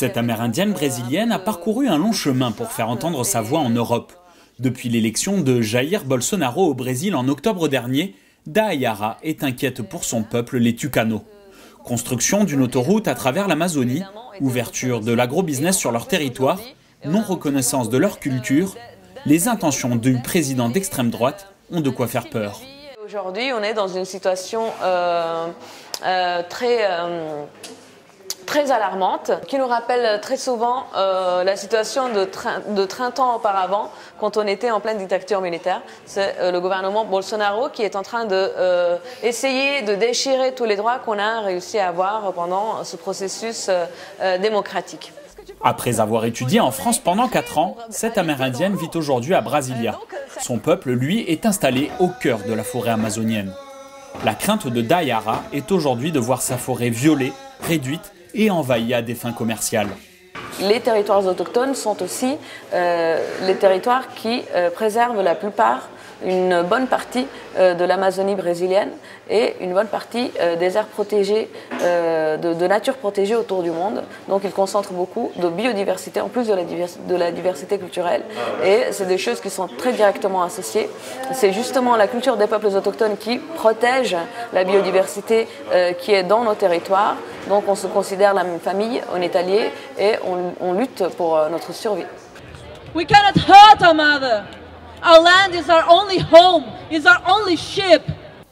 Cette amérindienne brésilienne a parcouru un long chemin pour faire entendre sa voix en Europe. Depuis l'élection de Jair Bolsonaro au Brésil en octobre dernier, Dayara est inquiète pour son peuple, les Tucanos. Construction d'une autoroute à travers l'Amazonie, ouverture de l'agrobusiness sur leur territoire, non-reconnaissance de leur culture, les intentions du président d'extrême droite ont de quoi faire peur. Aujourd'hui, on est dans une situation très alarmante, qui nous rappelle très souvent la situation de 30 ans auparavant, quand on était en pleine dictature militaire. C'est le gouvernement Bolsonaro qui est en train d'essayer de déchirer tous les droits qu'on a réussi à avoir pendant ce processus démocratique. Après avoir étudié en France pendant 4 ans, cette amérindienne vit aujourd'hui à Brasilia. Son peuple, lui, est installé au cœur de la forêt amazonienne. La crainte de Dayara est aujourd'hui de voir sa forêt violée, réduite et envahie à des fins commerciales. Les territoires autochtones sont aussi les territoires qui préservent la plupart, une bonne partie de l'Amazonie brésilienne et une bonne partie des aires protégées, de nature protégée autour du monde. Donc ils concentrent beaucoup de biodiversité en plus de la diversité culturelle, et c'est des choses qui sont très directement associées. C'est justement la culture des peuples autochtones qui protège la biodiversité qui est dans nos territoires. Donc on se considère la même famille, on est alliés et on lutte pour notre survie. We cannot hurt our mother. Our land is our only home, is our only ship.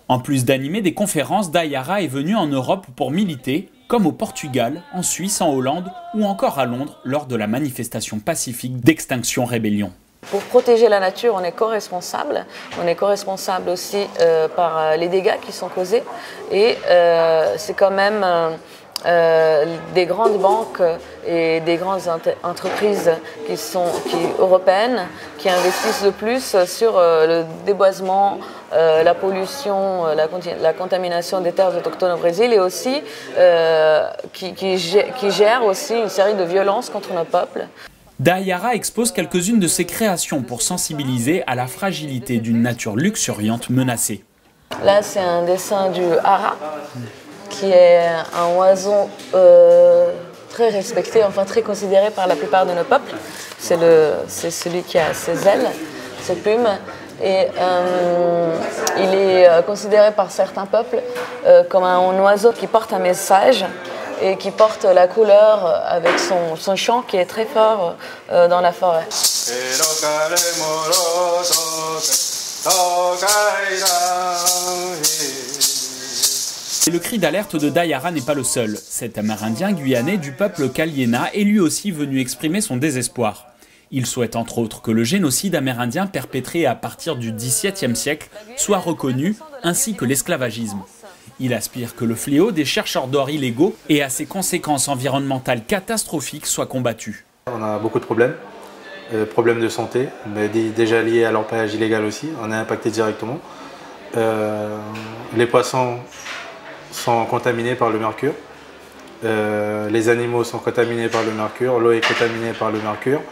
En plus d'animer des conférences, Dayara est venue en Europe pour militer, comme au Portugal, en Suisse, en Hollande ou encore à Londres lors de la manifestation pacifique d'Extinction Rébellion. Pour protéger la nature, on est co-responsable. On est co-responsable aussi par les dégâts qui sont causés. Et c'est quand même des grandes banques et des grandes entreprises européennes qui investissent le plus sur le déboisement, la pollution, la contamination des terres autochtones au Brésil, et aussi qui gèrent aussi une série de violences contre nos peuples. Dayara expose quelques-unes de ses créations pour sensibiliser à la fragilité d'une nature luxuriante menacée. Là, c'est un dessin du hara, qui est un oiseau très respecté, enfin très considéré par la plupart de nos peuples. C'est celui qui a ses ailes, ses plumes, et il est considéré par certains peuples comme un oiseau qui porte un message et qui porte la couleur avec son chant qui est très fort dans la forêt. Et le cri d'alerte de Dayara n'est pas le seul. Cet amérindien guyanais du peuple Kaliena est lui aussi venu exprimer son désespoir. Il souhaite entre autres que le génocide amérindien perpétré à partir du XVIIe siècle soit reconnu, ainsi que l'esclavagisme. Il aspire que le fléau des chercheurs d'or illégaux et à ses conséquences environnementales catastrophiques soit combattu. On a beaucoup de problèmes. Problèmes de santé, mais déjà liés à l'orpaillage illégal aussi, on est impacté directement. Les poissons sont contaminés par le mercure, les animaux sont contaminés par le mercure, l'eau est contaminée par le mercure,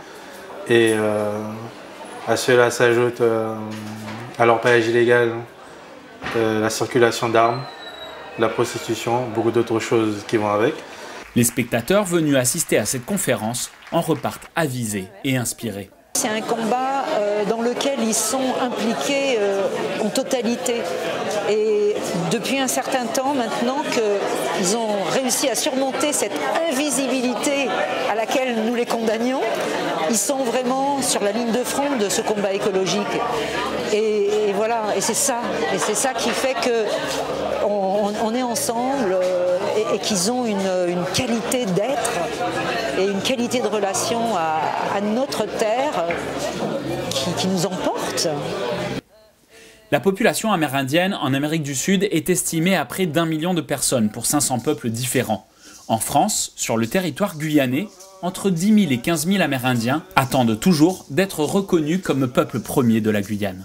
et à cela s'ajoute à l'orpaillage illégal la circulation d'armes, la prostitution, beaucoup d'autres choses qui vont avec. Les spectateurs venus assister à cette conférence en repartent avisés et inspirés. C'est un combat dans lequel ils sont impliqués en totalité. Et depuis un certain temps maintenant qu'ils ont réussi à surmonter cette invisibilité à laquelle nous les condamnions, ils sont vraiment sur la ligne de front de ce combat écologique. Et voilà, et c'est ça qui fait qu'on est ensemble et qu'ils ont une qualité d'être et une qualité de relation à notre terre qui nous emporte. La population amérindienne en Amérique du Sud est estimée à près d'1 million de personnes pour 500 peuples différents. En France, sur le territoire guyanais, entre 10 000 et 15 000 Amérindiens attendent toujours d'être reconnus comme peuple premier de la Guyane.